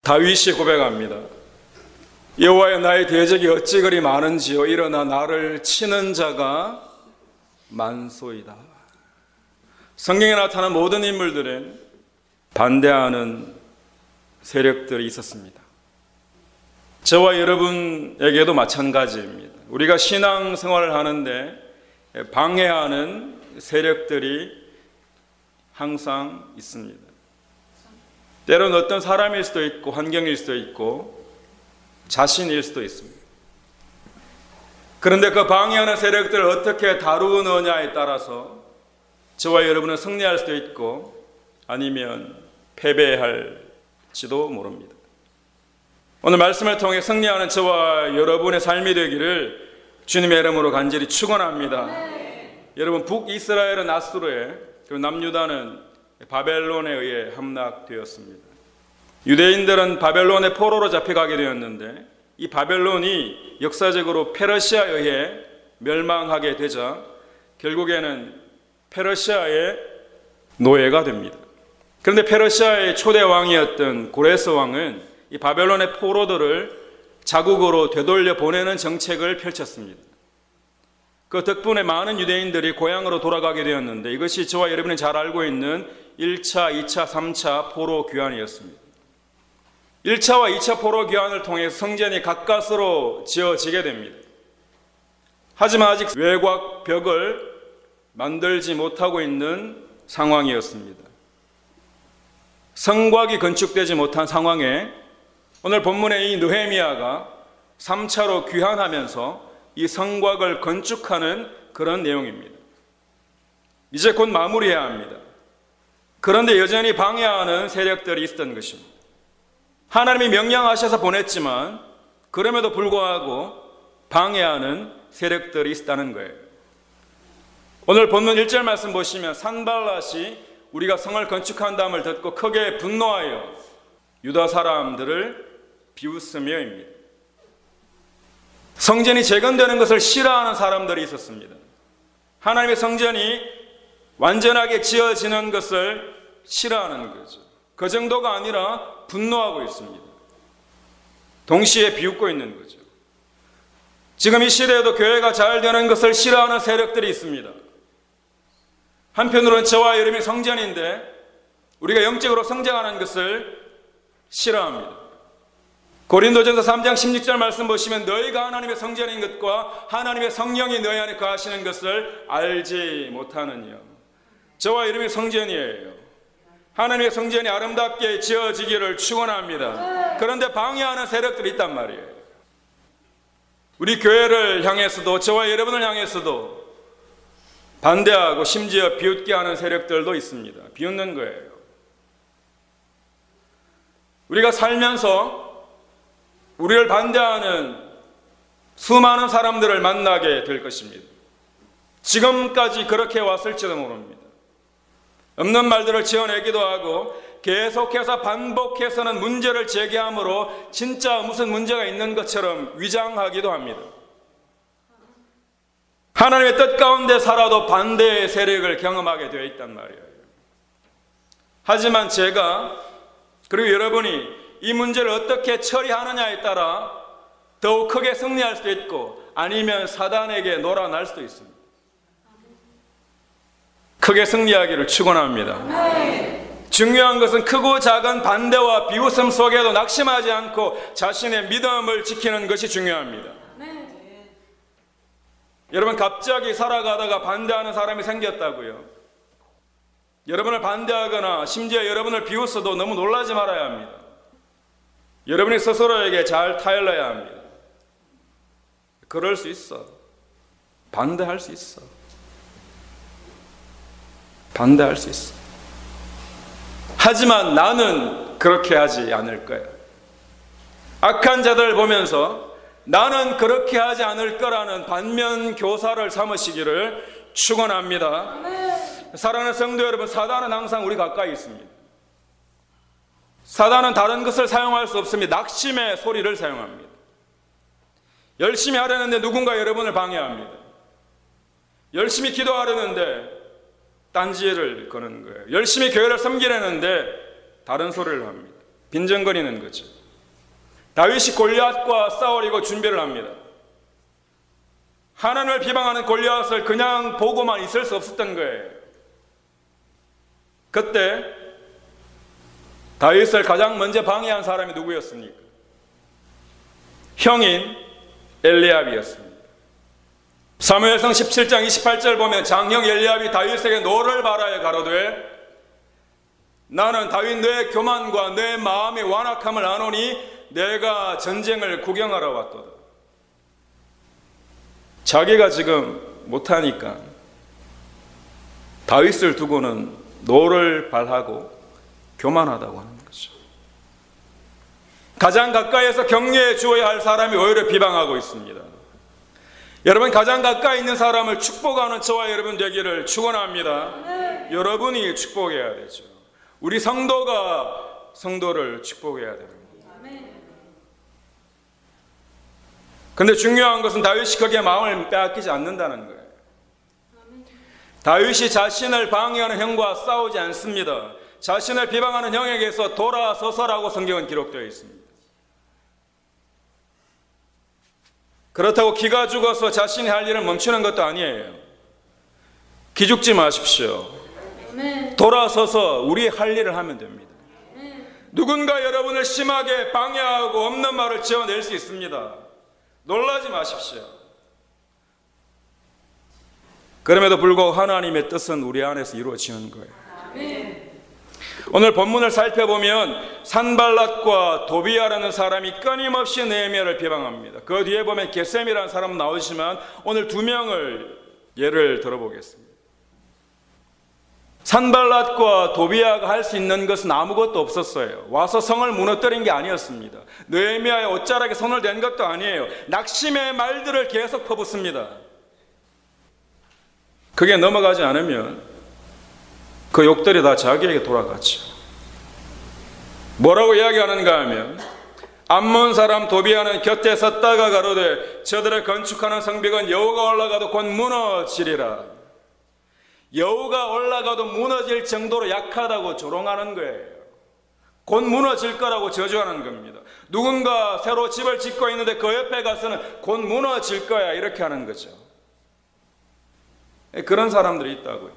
다윗이 고백합니다. 여호와여, 나의 대적이 어찌 그리 많은지요. 일어나 나를 치는 자가 많소이다. 성경에 나타난 모든 인물들은 반대하는 세력들이 있었습니다. 저와 여러분에게도 마찬가지입니다. 우리가 신앙생활을 하는데 방해하는 세력들이 항상 있습니다. 때로는 어떤 사람일 수도 있고 환경일 수도 있고 자신일 수도 있습니다. 그런데 그 방해하는 세력들을 어떻게 다루느냐에 따라서 저와 여러분은 승리할 수도 있고 아니면 패배할지도 모릅니다. 오늘 말씀을 통해 승리하는 저와 여러분의 삶이 되기를 주님의 이름으로 간절히 축원합니다. 여러분, 북이스라엘은 아수르에, 그리고 남유다는 바벨론에 의해 함락되었습니다. 유대인들은 바벨론의 포로로 잡혀가게 되었는데 이 바벨론이 역사적으로 페르시아에 의해 멸망하게 되자 결국에는 페르시아의 노예가 됩니다. 그런데 페르시아의 초대 왕이었던 고레스 왕은 이 바벨론의 포로들을 자국으로 되돌려 보내는 정책을 펼쳤습니다. 그 덕분에 많은 유대인들이 고향으로 돌아가게 되었는데 이것이 저와 여러분이 잘 알고 있는 1차, 2차, 3차 포로 귀환이었습니다. 1차와 2차 포로 귀환을 통해 성전이 가까스로 지어지게 됩니다. 하지만 아직 외곽 벽을 만들지 못하고 있는 상황이었습니다. 성곽이 건축되지 못한 상황에 오늘 본문의 이 느헤미야가 3차로 귀환하면서 이 성곽을 건축하는 그런 내용입니다. 이제 곧 마무리해야 합니다. 그런데 여전히 방해하는 세력들이 있었던 것입니다. 하나님이 명령하셔서 보냈지만 그럼에도 불구하고 방해하는 세력들이 있었다는 거예요. 오늘 본문 1절 말씀 보시면 산발랏이 우리가 성을 건축한다음을 듣고 크게 분노하여 유다 사람들을 비웃으며입니다. 성전이 재건되는 것을 싫어하는 사람들이 있었습니다. 하나님의 성전이 완전하게 지어지는 것을 싫어하는 거죠. 그 정도가 아니라 분노하고 있습니다. 동시에 비웃고 있는 거죠. 지금 이 시대에도 교회가 잘 되는 것을 싫어하는 세력들이 있습니다. 한편으로는 저와 여러분이 성전인데 우리가 영적으로 성장하는 것을 싫어합니다. 고린도전서 3장 16절 말씀 보시면 너희가 하나님의 성전인 것과 하나님의 성령이 너희 안에 거하시는 것을 알지 못하느냐. 저와 여러분이 성전이에요. 하나님의 성전이 아름답게 지어지기를 축원합니다. 그런데 방해하는 세력들이 있단 말이에요. 우리 교회를 향해서도 저와 여러분을 향해서도 반대하고 심지어 비웃게 하는 세력들도 있습니다. 비웃는 거예요. 우리가 살면서 우리를 반대하는 수많은 사람들을 만나게 될 것입니다. 지금까지 그렇게 왔을지도 모릅니다. 없는 말들을 지어내기도 하고 계속해서 반복해서는 문제를 제기함으로 진짜 무슨 문제가 있는 것처럼 위장하기도 합니다. 하나님의 뜻 가운데 살아도 반대의 세력을 경험하게 되어 있단 말이에요. 하지만 제가 그리고 여러분이 이 문제를 어떻게 처리하느냐에 따라 더욱 크게 승리할 수도 있고 아니면 사단에게 놀아날 수도 있습니다. 크게 승리하기를 축원합니다. 중요한 것은 크고 작은 반대와 비웃음 속에도 낙심하지 않고 자신의 믿음을 지키는 것이 중요합니다. 여러분, 갑자기 살아가다가 반대하는 사람이 생겼다고요. 여러분을 반대하거나 심지어 여러분을 비웃어도 너무 놀라지 말아야 합니다. 여러분이 스스로에게 잘 타일러야 합니다. 그럴 수 있어. 반대할 수 있어. 반대할 수 있어. 하지만 나는 그렇게 하지 않을 거야. 악한 자들을 보면서 나는 그렇게 하지 않을 거라는 반면 교사를 삼으시기를 축원합니다. 사랑하는 성도 여러분, 사단은 항상 우리 가까이 있습니다. 사단은 다른 것을 사용할 수 없습니다. 낙심의 소리를 사용합니다. 열심히 하려는데 누군가 여러분을 방해합니다. 열심히 기도하려는데 딴지를 거는 거예요. 열심히 교회를 섬기려는데 다른 소리를 합니다. 빈정거리는 거죠. 다윗이 골리앗과 싸우려고 준비를 합니다. 하나님을 비방하는 골리앗을 그냥 보고만 있을 수 없었던 거예요. 그때 다윗을 가장 먼저 방해한 사람이 누구였습니까? 형인 엘리압이었습니다. 사무엘상 17장 28절 보면 장형 엘리압이 다윗에게 노를 바라여 가로되 나는 다윗 내 교만과 내 마음의 완악함을 아노니 내가 전쟁을 구경하러 왔도다. 자기가 지금 못하니까 다윗을 두고는 노를 발하고 교만하다고 하는 거죠. 가장 가까이에서 격려해 주어야 할 사람이 오히려 비방하고 있습니다. 여러분, 가장 가까이 있는 사람을 축복하는 저와 여러분 되기를 축원합니다. 여러분이 축복해야 되죠. 우리 성도가 성도를 축복해야 됩니다. 근데 중요한 것은 다윗이 거기에 마음을 빼앗기지 않는다는 거예요. 다윗이 자신을 방해하는 형과 싸우지 않습니다. 자신을 비방하는 형에게서 돌아서서라고 성경은 기록되어 있습니다. 그렇다고 기가 죽어서 자신이 할 일을 멈추는 것도 아니에요. 기죽지 마십시오. 돌아서서 우리 할 일을 하면 됩니다. 누군가 여러분을 심하게 방해하고 없는 말을 지어낼 수 있습니다. 놀라지 마십시오. 그럼에도 불구하고 하나님의 뜻은 우리 안에서 이루어지는 거예요. 오늘 본문을 살펴보면 산발랏과 도비아라는 사람이 끊임없이 느헤미야를 비방합니다. 그 뒤에 보면 게셈이라는 사람은 나오지만 오늘 두 명을 예를 들어보겠습니다. 산발랏과 도비아가 할 수 있는 것은 아무것도 없었어요. 와서 성을 무너뜨린 게 아니었습니다. 느헤미야의 옷자락에 손을 댄 것도 아니에요. 낙심의 말들을 계속 퍼붓습니다. 그게 넘어가지 않으면 그 욕들이 다 자기에게 돌아갔죠. 뭐라고 이야기하는가 하면 암몬 사람 도비아는 곁에 섰다가 가로되 저들을 건축하는 성벽은 여호가 올라가도 곧 무너지리라. 여우가 올라가도 무너질 정도로 약하다고 조롱하는 거예요. 곧 무너질 거라고 저주하는 겁니다. 누군가 새로 집을 짓고 있는데 그 옆에 가서는 곧 무너질 거야 이렇게 하는 거죠. 그런 사람들이 있다고요.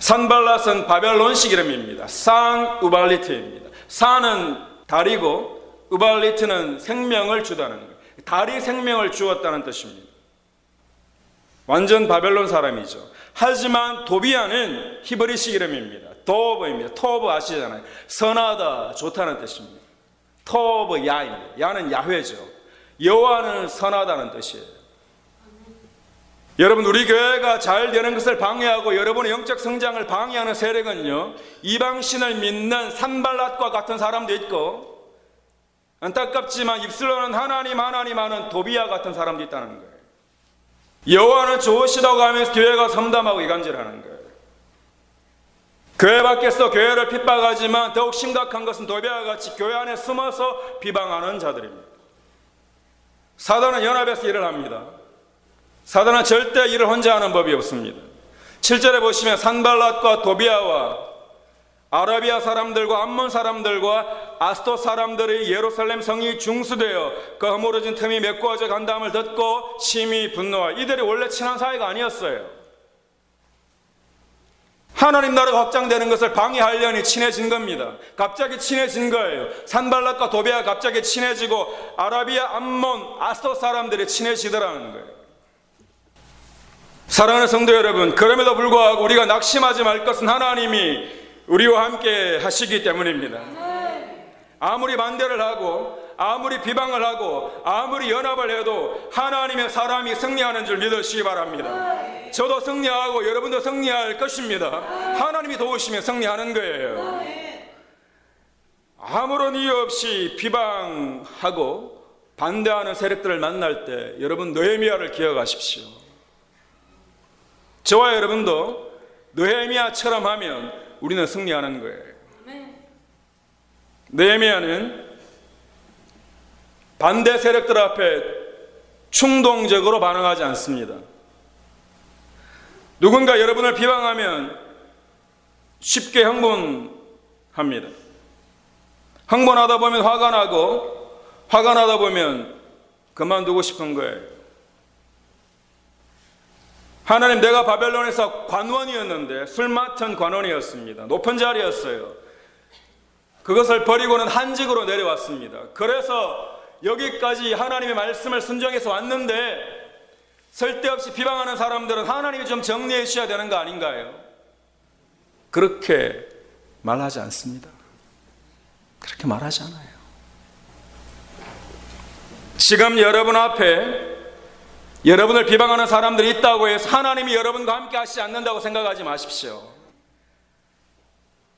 산발랏은 바벨론식 이름입니다. 산 우발리트입니다. 산은 달이고 우발리트는 생명을 주다는 거예요. 달이 생명을 주었다는 뜻입니다. 완전 바벨론 사람이죠. 하지만 도비아는 히브리식 이름입니다. 도브입니다. 토브 아시잖아요. 선하다, 좋다는 뜻입니다. 토브 야입니다. 야는 야훼죠. 여호와는 선하다는 뜻이에요. 여러분, 우리 교회가 잘 되는 것을 방해하고 여러분의 영적 성장을 방해하는 세력은요, 이방신을 믿는 산발랏과 같은 사람도 있고, 안타깝지만 입술로는 하나님 하는 도비아 같은 사람도 있다는 거예요. 여호와는 좋으시다고 하면서 교회가 섬담하고 이간질하는 거예요. 교회 밖에서 교회를 핍박하지만 더욱 심각한 것은 도비아와 같이 교회 안에 숨어서 비방하는 자들입니다. 사단은 연합해서 일을 합니다. 사단은 절대 일을 혼자 하는 법이 없습니다. 7절에 보시면 산발랏과 도비아와 아라비아 사람들과 암몬 사람들과 아스돗 사람들이 예루살렘 성이 중수되어 그 허물어진 틈이 메꾸어져 간다함을 듣고 심히 분노하여, 이들이 원래 친한 사이가 아니었어요. 하나님 나라가 확장되는 것을 방해하려니 친해진 겁니다. 갑자기 친해진 거예요. 산발랏과 도비아가 갑자기 친해지고 아라비아, 암몬, 아스돗 사람들이 친해지더라는 거예요. 사랑하는 성도 여러분, 그럼에도 불구하고 우리가 낙심하지 말 것은 하나님이 우리와 함께 하시기 때문입니다. 아무리 반대를 하고 아무리 비방을 하고 아무리 연합을 해도 하나님의 사람이 승리하는 줄 믿으시기 바랍니다. 저도 승리하고 여러분도 승리할 것입니다. 하나님이 도우시면 승리하는 거예요. 아무런 이유 없이 비방하고 반대하는 세력들을 만날 때 여러분 느헤미야를 기억하십시오. 저와 여러분도 느헤미야처럼 하면 우리는 승리하는 거예요. 느헤미야는 반대 세력들 앞에 충동적으로 반응하지 않습니다. 누군가 여러분을 비방하면 쉽게 흥분합니다. 흥분하다 보면 화가 나고, 화가 나다 보면 그만두고 싶은 거예요. 하나님, 내가 바벨론에서 관원이었는데, 술 맡은 관원이었습니다. 높은 자리였어요. 그것을 버리고는 한직으로 내려왔습니다. 그래서 여기까지 하나님의 말씀을 순종해서 왔는데, 쓸데없이 비방하는 사람들은 하나님이 좀 정리해 주셔야 되는 거 아닌가요? 그렇게 말하지 않습니다. 그렇게 말하지 않아요. 지금 여러분 앞에 여러분을 비방하는 사람들이 있다고 해서 하나님이 여러분과 함께 하시지 않는다고 생각하지 마십시오.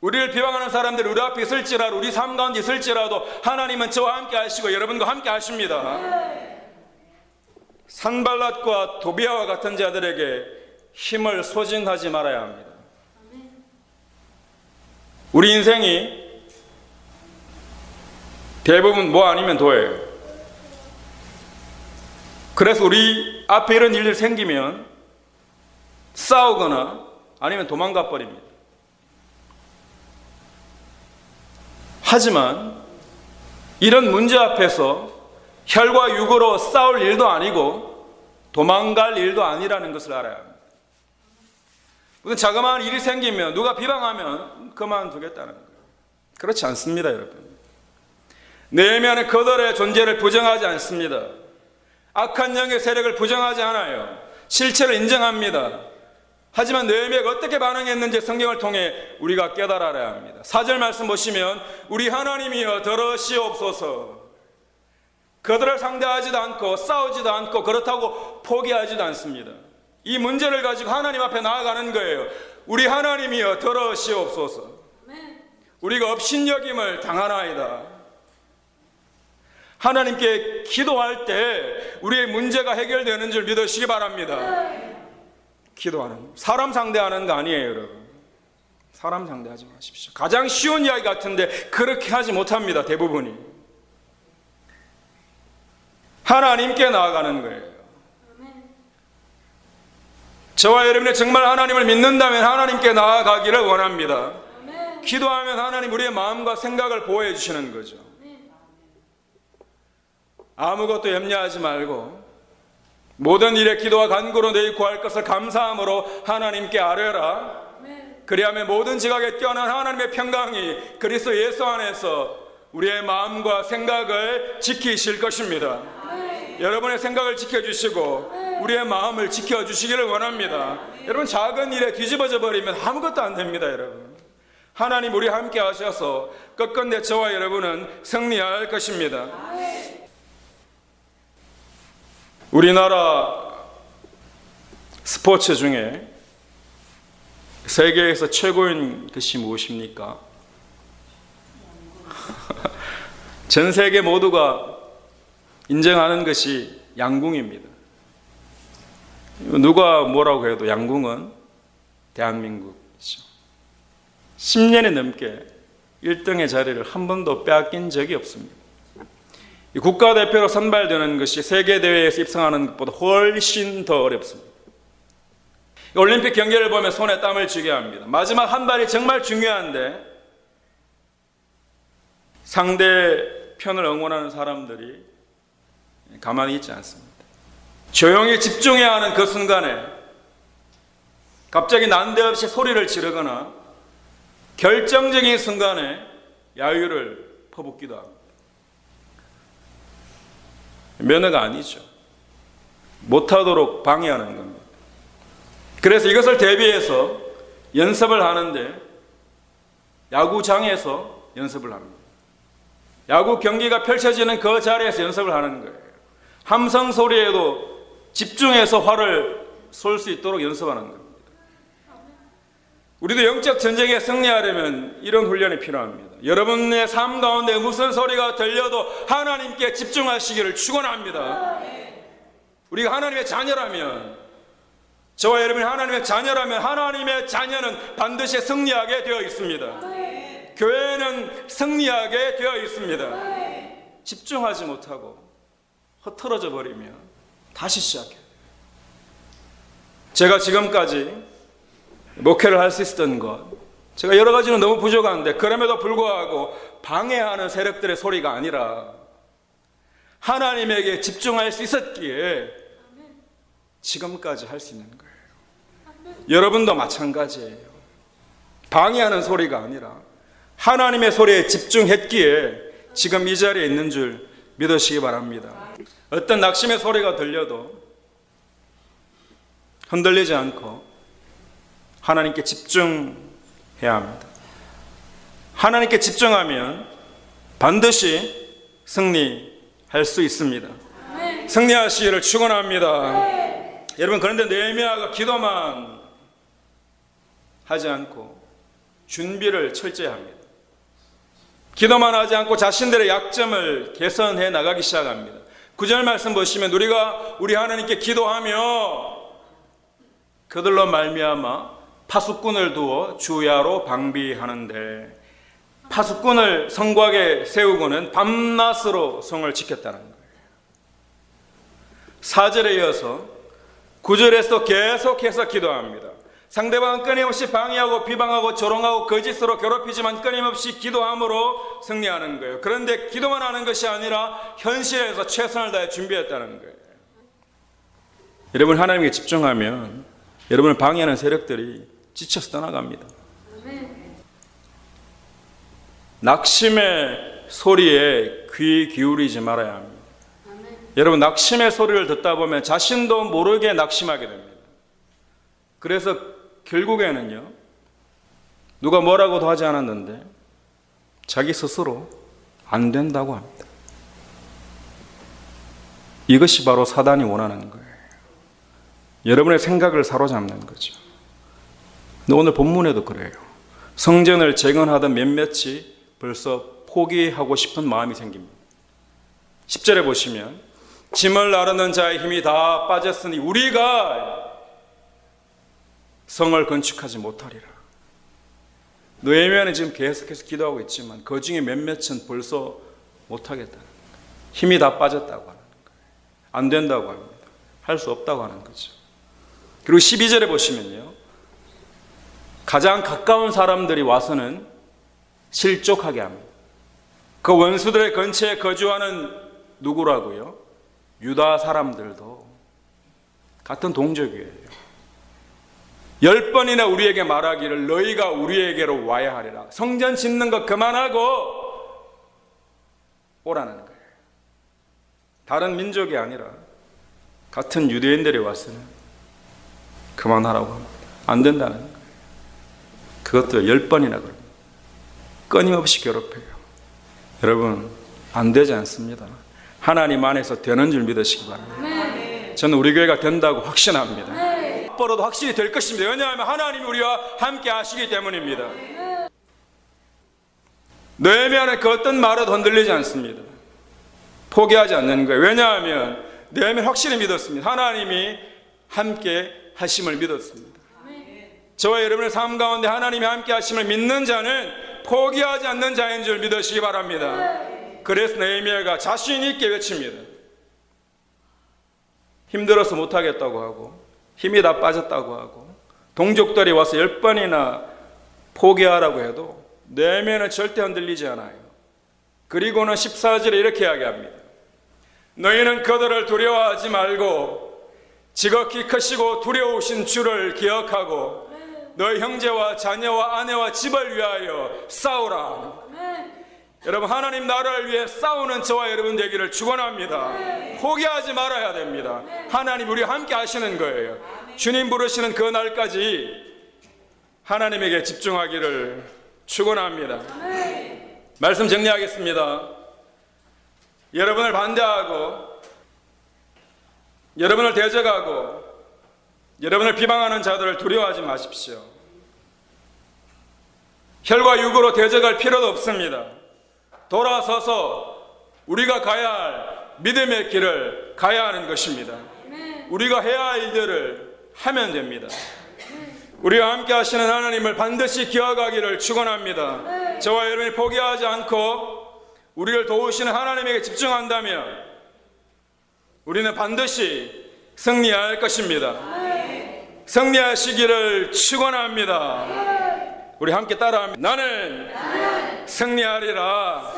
우리를 비방하는 사람들이 우리 앞에 있을지라도, 우리 삶 가운데 있을지라도 하나님은 저와 함께 하시고 여러분과 함께 하십니다. 산발랏과 도비아와 같은 자들에게 힘을 소진하지 말아야 합니다. 우리 인생이 대부분 뭐 아니면 도예요. 그래서 우리 앞에 이런 일들이 생기면 싸우거나 아니면 도망가 버립니다. 하지만 이런 문제 앞에서 혈과 육으로 싸울 일도 아니고 도망갈 일도 아니라는 것을 알아야 합니다. 무슨 자그마한 일이 생기면 누가 비방하면 그만두겠다는 거예요. 그렇지 않습니다, 여러분. 느헤미야는 그들의 존재를 부정하지 않습니다. 악한 영의 세력을 부정하지 않아요. 실체를 인정합니다. 하지만 느헤미야가 어떻게 반응했는지 성경을 통해 우리가 깨달아야 합니다. 4절 말씀 보시면 우리 하나님이여 들으시옵소서. 그들을 상대하지도 않고 싸우지도 않고 그렇다고 포기하지도 않습니다. 이 문제를 가지고 하나님 앞에 나아가는 거예요. 우리 하나님이여 들으시옵소서. 우리가 업신여김을 당하나이다. 하나님께 기도할 때 우리의 문제가 해결되는 줄 믿으시기 바랍니다. 기도하는, 사람 상대하는 거 아니에요, 여러분. 사람 상대하지 마십시오. 가장 쉬운 이야기 같은데 그렇게 하지 못합니다, 대부분이. 하나님께 나아가는 거예요. 저와 여러분이 정말 하나님을 믿는다면 하나님께 나아가기를 원합니다. 기도하면 하나님 우리의 마음과 생각을 보호해 주시는 거죠. 아무것도 염려하지 말고 모든 일에 기도와 간구로 너희 구할 것을 감사함으로 하나님께 아뢰라. 그리하면 모든 지각에 뛰어난 하나님의 평강이 그리스도 예수 안에서 우리의 마음과 생각을 지키실 것입니다. 여러분의 생각을 지켜주시고 우리의 마음을 지켜주시기를 원합니다. 여러분, 작은 일에 뒤집어져 버리면 아무것도 안 됩니다. 여러분, 하나님 우리 함께 하셔서 끝끝내 저와 여러분은 승리할 것입니다. 우리나라 스포츠 중에 세계에서 최고인 것이 무엇입니까? 전 세계 모두가 인정하는 것이 양궁입니다. 누가 뭐라고 해도 양궁은 대한민국이죠. 10년이 넘게 1등의 자리를 한 번도 빼앗긴 적이 없습니다. 국가대표로 선발되는 것이 세계대회에서 입상하는 것보다 훨씬 더 어렵습니다. 올림픽 경기를 보면 손에 땀을 쥐게 합니다. 마지막 한 발이 정말 중요한데 상대편을 응원하는 사람들이 가만히 있지 않습니다. 조용히 집중해야 하는 그 순간에 갑자기 난데없이 소리를 지르거나 결정적인 순간에 야유를 퍼붓기도 합니다. 면허가 아니죠. 못하도록 방해하는 겁니다. 그래서 이것을 대비해서 연습을 하는데 야구장에서 연습을 합니다. 야구 경기가 펼쳐지는 그 자리에서 연습을 하는 거예요. 함성 소리에도 집중해서 활을 쏠 수 있도록 연습하는 겁니다. 우리도 영적 전쟁에 승리하려면 이런 훈련이 필요합니다. 여러분의 삶 가운데 무슨 소리가 들려도 하나님께 집중하시기를 축원합니다. 우리가 하나님의 자녀라면, 저와 여러분이 하나님의 자녀라면 하나님의 자녀는 반드시 승리하게 되어 있습니다. 교회는 승리하게 되어 있습니다. 집중하지 못하고 흐트러져 버리면 다시 시작해요. 제가 지금까지 목회를 할 수 있었던 것, 제가 여러 가지는 너무 부족한데 그럼에도 불구하고 방해하는 세력들의 소리가 아니라 하나님에게 집중할 수 있었기에 지금까지 할 수 있는 거예요. 여러분도 마찬가지예요. 방해하는 소리가 아니라 하나님의 소리에 집중했기에 지금 이 자리에 있는 줄 믿으시기 바랍니다. 어떤 낙심의 소리가 들려도 흔들리지 않고 하나님께 집중해야 합니다. 하나님께 집중하면 반드시 승리할 수 있습니다. 승리하시기를 축원합니다. 여러분, 그런데 느헤미야가 기도만 하지 않고 준비를 철저히 합니다. 기도만 하지 않고 자신들의 약점을 개선해 나가기 시작합니다. 9절 말씀 보시면 우리 하나님께 기도하며 그들로 말미암아 파수꾼을 두어 주야로 방비하는데, 파수꾼을 성곽에 세우고는 밤낮으로 성을 지켰다는 거예요. 4절에 이어서 9절에서 계속해서 기도합니다. 상대방은 끊임없이 방해하고 비방하고 조롱하고 거짓으로 괴롭히지만 끊임없이 기도함으로 승리하는 거예요. 그런데 기도만 하는 것이 아니라 현실에서 최선을 다해 준비했다는 거예요. 여러분, 하나님께 집중하면 여러분을 방해하는 세력들이 지쳐서 떠나갑니다. 낙심의 소리에 귀 기울이지 말아야 합니다. 여러분, 낙심의 소리를 듣다 보면 자신도 모르게 낙심하게 됩니다. 그래서 결국에는요, 누가 뭐라고도 하지 않았는데 자기 스스로 안 된다고 합니다. 이것이 바로 사단이 원하는 거예요. 여러분의 생각을 사로잡는 거죠. 근데 오늘 본문에도 그래요. 성전을 재건하던 몇몇이 벌써 포기하고 싶은 마음이 생깁니다. 10절에 보시면 짐을 나르는 자의 힘이 다 빠졌으니 우리가 성을 건축하지 못하리라. 느헤미야는 지금 계속해서 기도하고 있지만 그 중에 몇몇은 벌써 못하겠다는 거예요. 힘이 다 빠졌다고 하는 거예요. 안 된다고 합니다. 할 수 없다고 하는 거죠. 그리고 12절에 보시면요, 가장 가까운 사람들이 와서는 실족하게 합니다. 그 원수들의 근처에 거주하는 누구라고요? 유다 사람들도 같은 동족이에요. 10번이나 우리에게 말하기를 너희가 우리에게로 와야 하리라. 성전 짓는 거 그만하고 오라는 거예요. 다른 민족이 아니라 같은 유대인들이 와서는 그만하라고 합니다. 안 된다는 거예요. 그것도 10번이나 그럽니다. 끊임없이 괴롭혀요. 여러분, 안 되지 않습니다. 하나님 안에서 되는 줄 믿으시기 바랍니다. 저는 우리 교회가 된다고 확신합니다. 앞으로도 확실히 될 것입니다. 왜냐하면 하나님이 우리와 함께 하시기 때문입니다. 느헤미야는 그 어떤 말에도 흔들리지 않습니다. 포기하지 않는 거예요. 왜냐하면 느헤미야는 확실히 믿었습니다. 하나님이 함께 하심을 믿었습니다. 저와 여러분의 삶 가운데 하나님이 함께 하심을 믿는 자는 포기하지 않는 자인 줄 믿으시기 바랍니다. 그래서 느헤미야가 자신 있게 외칩니다. 힘들어서 못하겠다고 하고 힘이 다 빠졌다고 하고 동족들이 와서 10번이나 포기하라고 해도 느헤미야는 절대 흔들리지 않아요. 그리고는 14절에 이렇게 이야기합니다. 너희는 그들을 두려워하지 말고 지극히 크시고 두려우신 주를 기억하고 너희 형제와 자녀와 아내와 집을 위하여 싸우라. 여러분, 하나님 나라를 위해 싸우는 저와 여러분 되기를 축원합니다. 포기하지 말아야 됩니다. 하나님 우리와 함께 하시는 거예요. 주님 부르시는 그 날까지 하나님에게 집중하기를 축원합니다. 말씀 정리하겠습니다. 여러분을 반대하고 여러분을 대적하고 여러분을 비방하는 자들을 두려워하지 마십시오. 혈과 육으로 대적할 필요도 없습니다. 돌아서서 우리가 가야 할 믿음의 길을 가야 하는 것입니다. 우리가 해야 할 일들을 하면 됩니다. 우리와 함께 하시는 하나님을 반드시 기억하기를 축원합니다. 저와 여러분이 포기하지 않고 우리를 도우시는 하나님에게 집중한다면 우리는 반드시 승리할 것입니다. 승리하시기를 축원합니다. 우리 함께 따라합니다. 나는 승리하리라.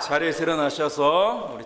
자리에서 일어나셔서 우리